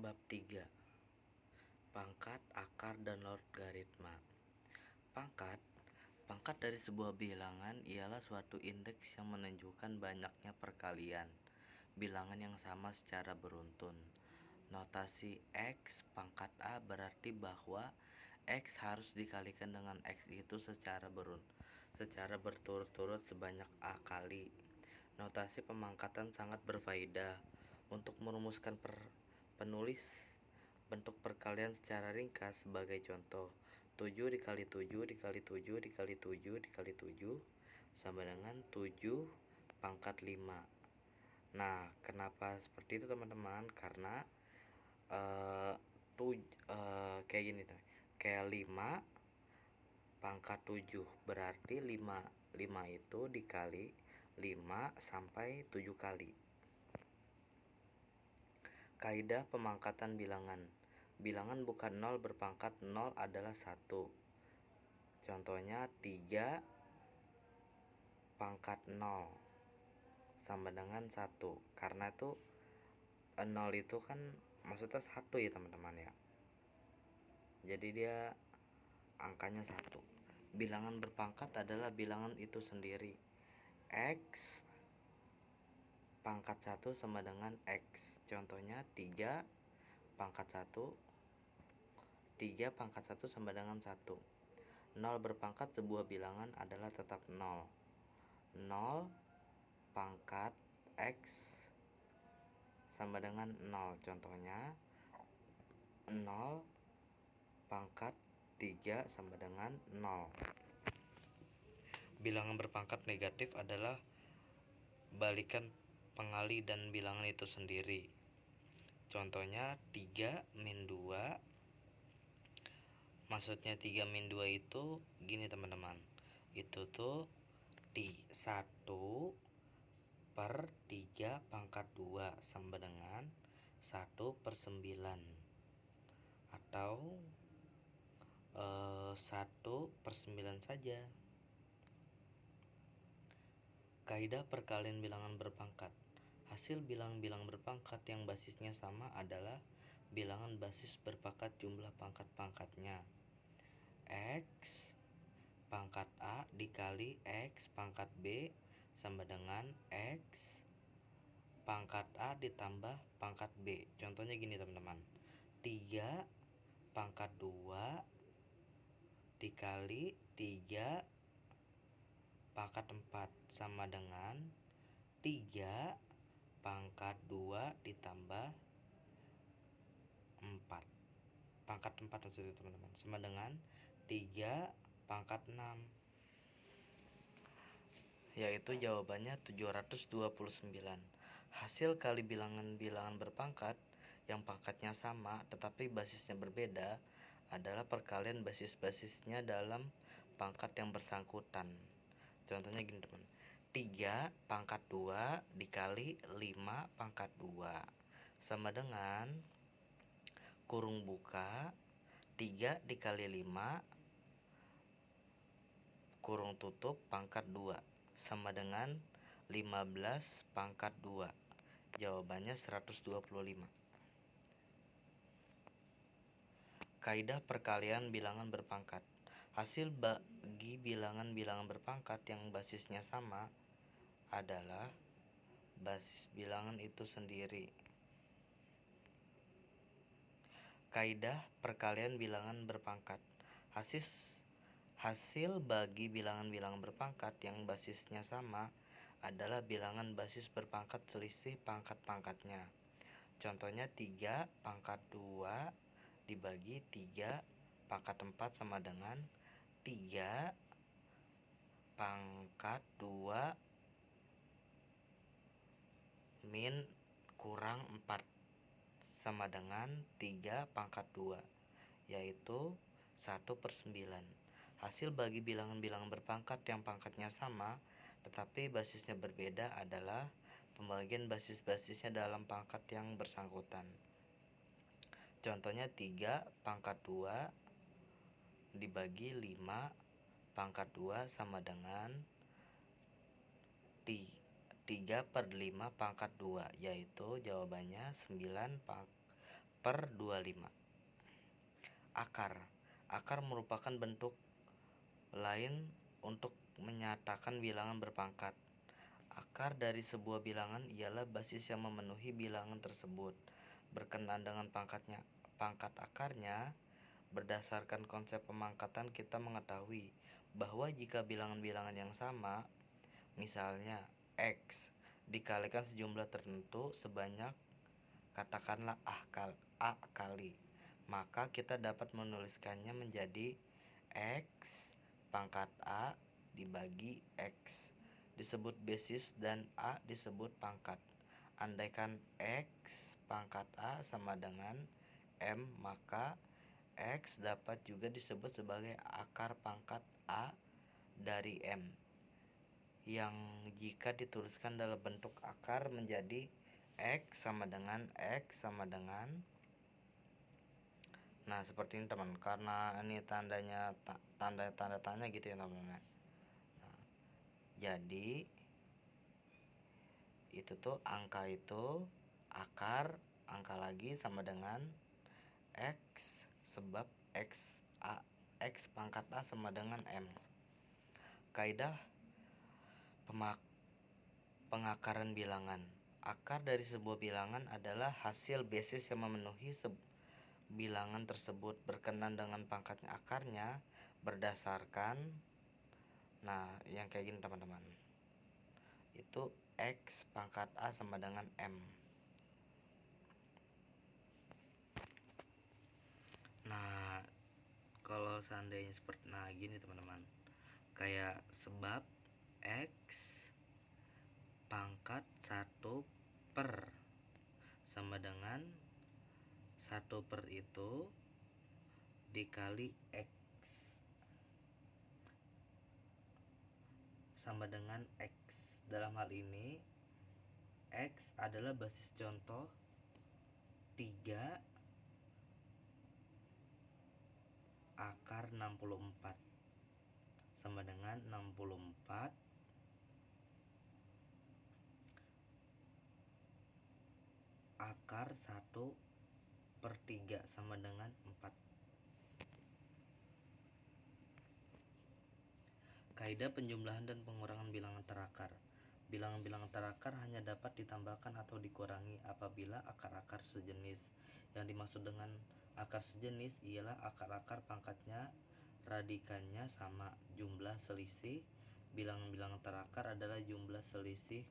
Bab 3. Pangkat, akar, dan logaritma. Pangkat Pangkat dari sebuah bilangan ialah suatu indeks yang menunjukkan banyaknya perkalian bilangan yang sama secara beruntun. Notasi X pangkat A berarti bahwa X harus dikalikan dengan X itu secara berturut-turut sebanyak A kali. Notasi pemangkatan sangat berfaedah untuk merumuskan penulis bentuk perkalian secara ringkas. Sebagai contoh, 7 dikali 7 dikali 7 dikali 7 dikali 7 sama dengan 7 pangkat 5. Nah, kenapa seperti itu teman-teman? Karena kayak gini tuh. Kayak 5 pangkat 7 berarti 5 itu dikali 5 sampai 7 kali. Kaidah pemangkatan bilangan. Bilangan bukan 0 berpangkat 0 adalah 1. Contohnya 3 pangkat 0 sama dengan 1. Karena itu 0 itu kan maksudnya 1 ya teman-teman ya. Jadi dia angkanya 1. Bilangan berpangkat adalah bilangan itu sendiri. X pangkat 1 sama dengan X. Contohnya 3 pangkat 1 sama dengan 1. 0 berpangkat sebuah bilangan adalah tetap 0. 0 pangkat X sama dengan 0. Contohnya 0 pangkat 3 sama dengan 0. Bilangan berpangkat negatif adalah balikan pengali dan bilangan itu sendiri. Contohnya 3 min 2. Maksudnya 3 min 2 itu gini teman-teman. Itu tuh 1 per 3 pangkat 2 sama dengan 1 per 9 atau 1 per 9 saja. Kaidah perkalian bilangan berpangkat. Hasil bilangan-bilangan berpangkat yang basisnya sama adalah bilangan basis berpangkat jumlah pangkat-pangkatnya. X pangkat A dikali X pangkat B sama dengan X pangkat A ditambah pangkat B. Contohnya gini teman-teman. 3 pangkat 2 dikali 3 pangkat 4 sama dengan 3 pangkat 2 ditambah 4 pangkat 4 maksudnya teman-teman sama dengan 3 pangkat 6, yaitu jawabannya 729. Hasil kali bilangan-bilangan berpangkat yang pangkatnya sama tetapi basisnya berbeda adalah perkalian basis-basisnya dalam pangkat yang bersangkutan. Contohnya gini teman, 3 pangkat 2 dikali 5 pangkat 2 sama dengan kurung buka 3 dikali 5 kurung tutup pangkat 2 sama dengan 15 pangkat 2. Jawabannya 125. Kaidah perkalian bilangan berpangkat. Hasil bagi bilangan-bilangan berpangkat yang basisnya sama adalah basis bilangan itu sendiri. Kaidah perkalian bilangan berpangkat. Hasil bagi bilangan-bilangan berpangkat yang basisnya sama adalah bilangan basis berpangkat selisih pangkat-pangkatnya. Contohnya 3 pangkat 2 dibagi 3 pangkat 4 sama dengan 3 pangkat 2 min kurang 4 sama dengan 3 pangkat 2, yaitu 1 per 9. Hasil bagi bilangan-bilangan berpangkat yang pangkatnya sama tetapi basisnya berbeda adalah pembagian basis-basisnya dalam pangkat yang bersangkutan. Contohnya 3 pangkat 2 dibagi 5 pangkat 2 sama dengan 3 per 5 pangkat 2, yaitu jawabannya 9 per 25. Akar. Akar merupakan bentuk lain untuk menyatakan bilangan berpangkat. Akar dari sebuah bilangan ialah basis yang memenuhi bilangan tersebut. Berkenaan dengan pangkat akarnya, berdasarkan konsep pemangkatan kita mengetahui bahwa jika bilangan-bilangan yang sama, misalnya X, dikalikan sejumlah tertentu sebanyak katakanlah A kali, maka kita dapat menuliskannya menjadi X pangkat A dibagi X disebut basis dan A disebut pangkat. Andaikan X pangkat A sama dengan M, maka X dapat juga disebut sebagai akar pangkat A dari M, yang jika dituliskan dalam bentuk akar menjadi X sama dengan nah seperti ini teman, karena ini tandanya tanda tanya gitu ya teman-teman. Nah, jadi itu tuh angka itu akar angka lagi sama dengan X, sebab X pangkat A sama dengan M. Kaidah pengakaran bilangan. Akar dari sebuah bilangan adalah hasil basis yang memenuhi bilangan tersebut. Berkenaan dengan pangkatnya akarnya berdasarkan yang kayak gini teman-teman, itu X pangkat A sama dengan M. Nah kalau seandainya seperti gini teman-teman, kayak sebab X pangkat 1 per sama dengan 1 per itu dikali X sama dengan X. Dalam hal ini X adalah basis contoh 3 akar 64 sama dengan 64 akar 1 per 3 sama dengan 4. Kaidah penjumlahan dan pengurangan bilangan terakar. Bilangan-bilangan terakar hanya dapat ditambahkan atau dikurangi apabila akar-akar sejenis. Yang dimaksud dengan akar sejenis ialah akar-akar pangkatnya radikannya sama. Jumlah selisih bilangan-bilangan terakar adalah jumlah selisih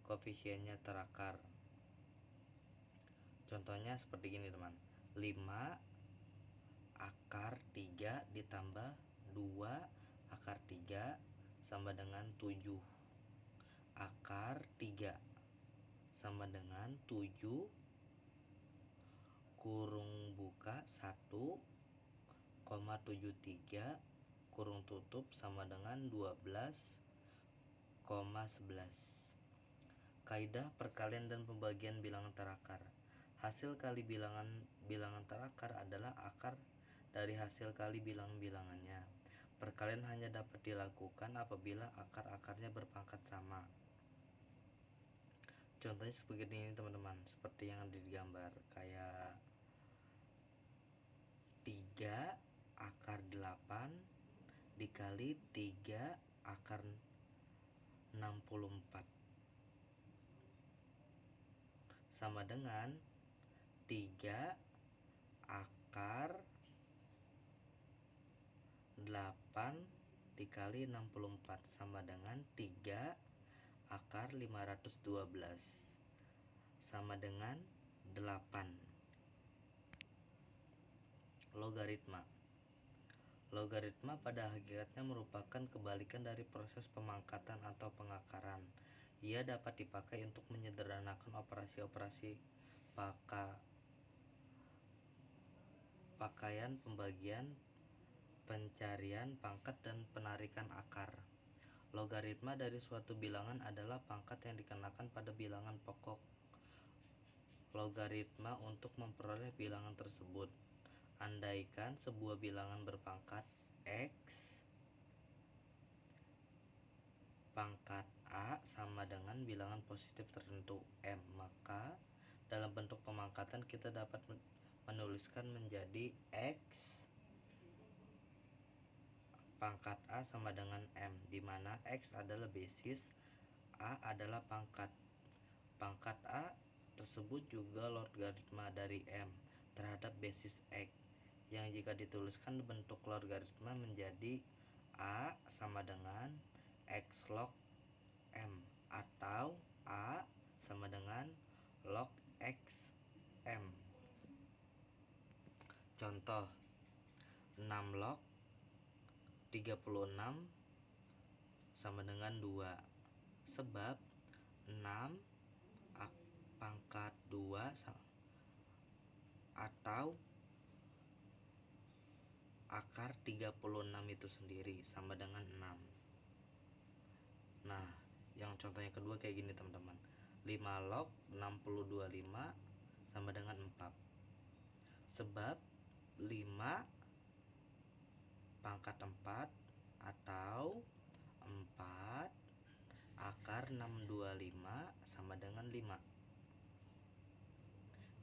koefisiennya terakar. Contohnya seperti gini teman, 5 akar 3 ditambah 2 akar 3 sama dengan 7. Akar 3 sama dengan 7 kurung buka 1,73 kurung tutup sama dengan 12,11. Kaidah perkalian dan pembagian bilangan terakar. Hasil kali bilangan terakar adalah akar dari hasil kali bilangannya. Perkalian hanya dapat dilakukan apabila akar-akarnya berpangkat sama. Contohnya seperti ini teman-teman, seperti yang ada di gambar, kayak 3 akar 8 dikali 3 akar 64 sama dengan 3 akar 8 dikali 64 sama dengan 3 akar 512 sama dengan 8. Logaritma. Logaritma pada hakikatnya merupakan kebalikan dari proses pemangkatan atau pengakaran. Ia dapat dipakai untuk menyederhanakan operasi-operasi pakaian pembagian, pencarian pangkat dan penarikan akar. Logaritma dari suatu bilangan adalah pangkat yang dikenakan pada bilangan pokok logaritma untuk memperoleh bilangan tersebut. Andaikan sebuah bilangan berpangkat X pangkat A sama dengan bilangan positif tertentu M, maka dalam bentuk pemangkatan kita dapat menuliskan menjadi X pangkat A sama dengan M, di mana X adalah basis, A adalah pangkat. Pangkat A tersebut juga logaritma dari M terhadap basis X, yang jika dituliskan bentuk logaritma menjadi A sama dengan X log M atau A sama dengan log X M. Contoh 6 log 36 sama dengan 2, sebab 6 pangkat 2 atau akar 36 itu sendiri sama dengan 6. Nah, yang contohnya kedua kayak gini teman-teman. 5 log 60 25 sama dengan 4. Sebab 5 pangkat 4 atau 4 akar 625 sama dengan 5.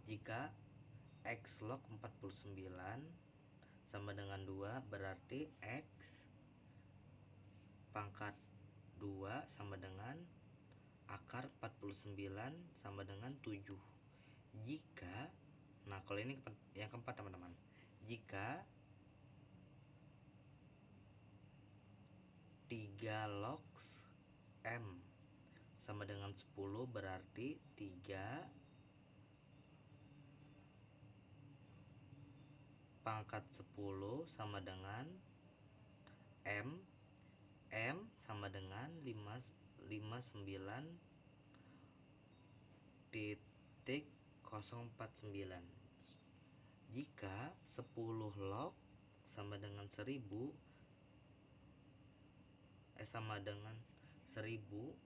Jika X log 49 sama dengan 2, berarti X pangkat 2 sama dengan akar 49 sama dengan 7. Jika, nah kalau ini yang keempat teman-teman, jika 3 log M sama dengan 10, berarti 3 pangkat 10 sama dengan M. M sama dengan 59.049. Jika 10 log sama dengan 1000 sama dengan 1000,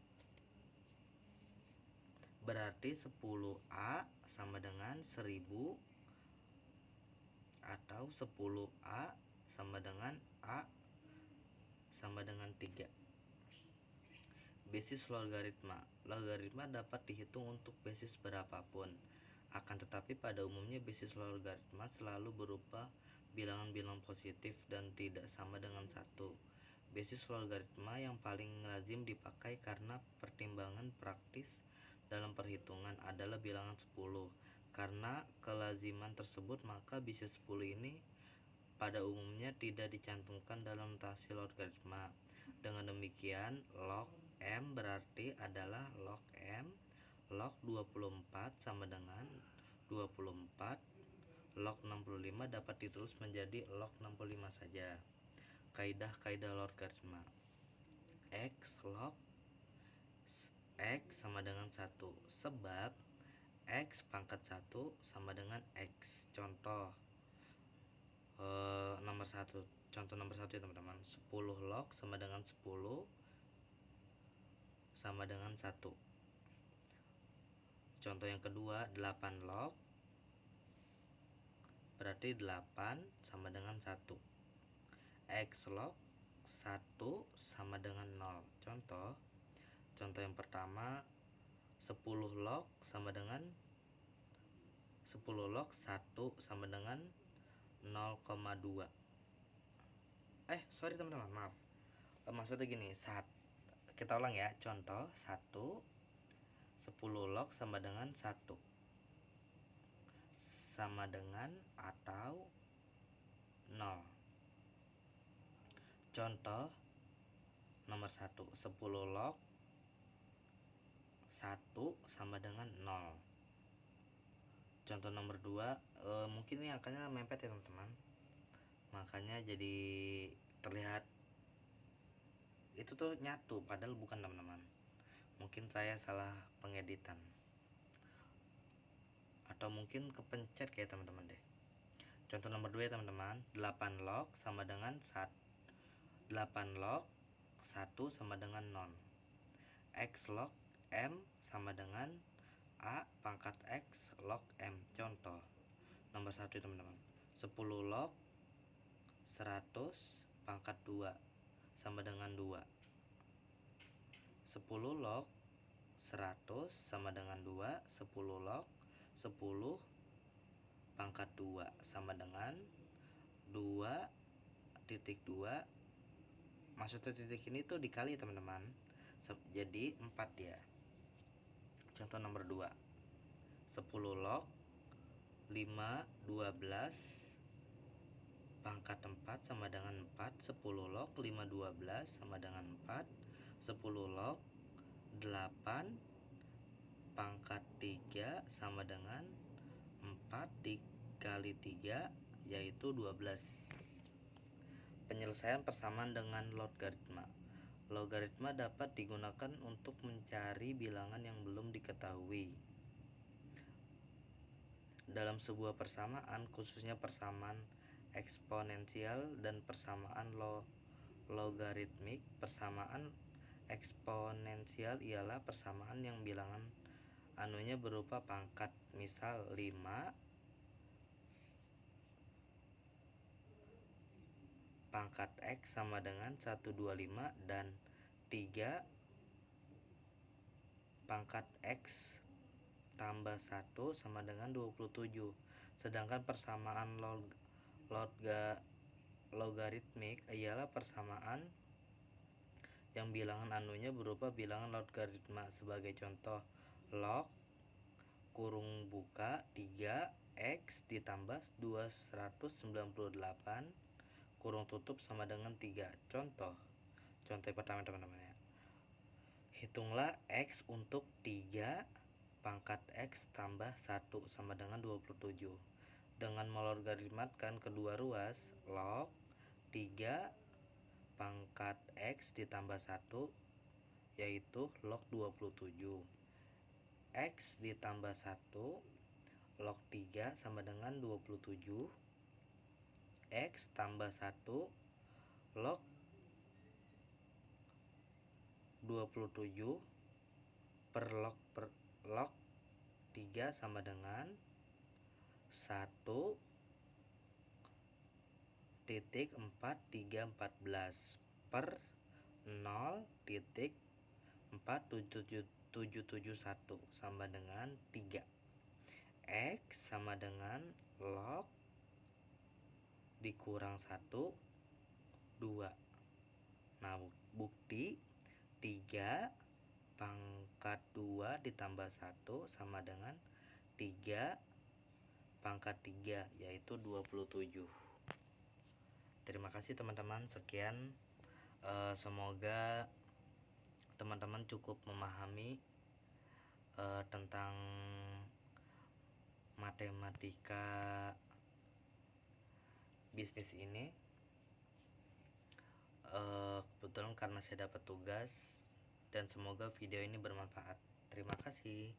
berarti 10A sama dengan 1000 atau 10A sama dengan A sama dengan 3. Basis logaritma. Logaritma dapat dihitung untuk basis berapapun. Akan tetapi pada umumnya basis logaritma selalu berupa bilangan-bilangan positif dan tidak sama dengan 1. Basis logaritma yang paling lazim dipakai karena pertimbangan praktis dalam perhitungan adalah bilangan 10. Karena kelaziman tersebut, maka basis 10 ini pada umumnya tidak dicantumkan dalam notasi logaritma. Dengan demikian, log M berarti adalah log M log 24 sama dengan 24 log 65 dapat ditulis menjadi log 65 saja. Kaidah logaritma. X log X sama dengan 1, sebab X pangkat 1 sama dengan X. Contoh nomor 1. Contoh nomor 1 ya teman-teman. 10 log sama dengan 10 sama dengan 1. Contoh yang kedua, 8 log berarti 8 sama dengan 1. X log 1 sama dengan 0. Contoh yang pertama, 10 log sama dengan 10 log 1 sama dengan 0,2. Sorry teman-teman, maaf. Maksudnya gini, kita ulang ya. Contoh 1, 10 log sama dengan 1 sama dengan atau 0. Contoh nomor 1, 10 log 1 sama dengan 0. Contoh nomor 2, mungkin ini angkanya mepet ya teman-teman, makanya jadi terlihat itu tuh nyatu padahal bukan teman-teman. Mungkin saya salah pengeditan atau mungkin kepencet kayak teman-teman deh. Contoh nomor 2 ya teman-teman, 8 log sama dengan 8 log 1 sama dengan 0. X log M sama dengan A pangkat X log M. Contoh nomor 1 teman-teman, 10 log 100 pangkat 2 sama dengan 2. 10 log 100 sama dengan 2. 10 log 10 pangkat 2 sama dengan 2,2. Maksudnya titik ini tuh dikali teman-teman, jadi 4 ya. Contoh nomor 2, 10 log 5 12 pangkat 4 sama dengan 4. 10 log 5 12 sama dengan 4. 10 log 8 pangkat 3 sama dengan 4 dikali 3, yaitu 12. Penyelesaian persamaan dengan logaritma. Logaritma dapat digunakan untuk mencari bilangan yang belum diketahui. Dalam sebuah persamaan, khususnya persamaan eksponensial dan persamaan logaritmik, persamaan eksponensial ialah persamaan yang bilangan anunya berupa pangkat. Misal 5 pangkat X sama dengan 125 dan 3 pangkat X tambah 1 sama dengan 27. Sedangkan persamaan logaritmik ialah persamaan yang bilangan anunya berupa bilangan logaritma. Sebagai contoh, log kurung buka 3 X ditambah 298 kurung tutup sama dengan 3. Contoh pertama teman-teman ya. Hitunglah X untuk 3 pangkat X tambah 1 sama dengan 27. Dengan melogaritmakan kedua ruas, log 3 pangkat X ditambah 1 yaitu log 27. X ditambah 1 log 3 sama dengan 27. X tambah 1 log 27 per log 3 sama dengan 1,4314 per 0,47771 sama dengan 3. X sama dengan log dikurang 1, 2. Nah, bukti 3 pangkat 2 ditambah 1 sama dengan 3 pangkat 3, yaitu 27. Terima kasih teman-teman. Sekian, semoga teman-teman cukup memahami tentang matematika bisnis ini. Kebetulan karena saya dapat tugas, dan semoga video ini bermanfaat. Terima kasih.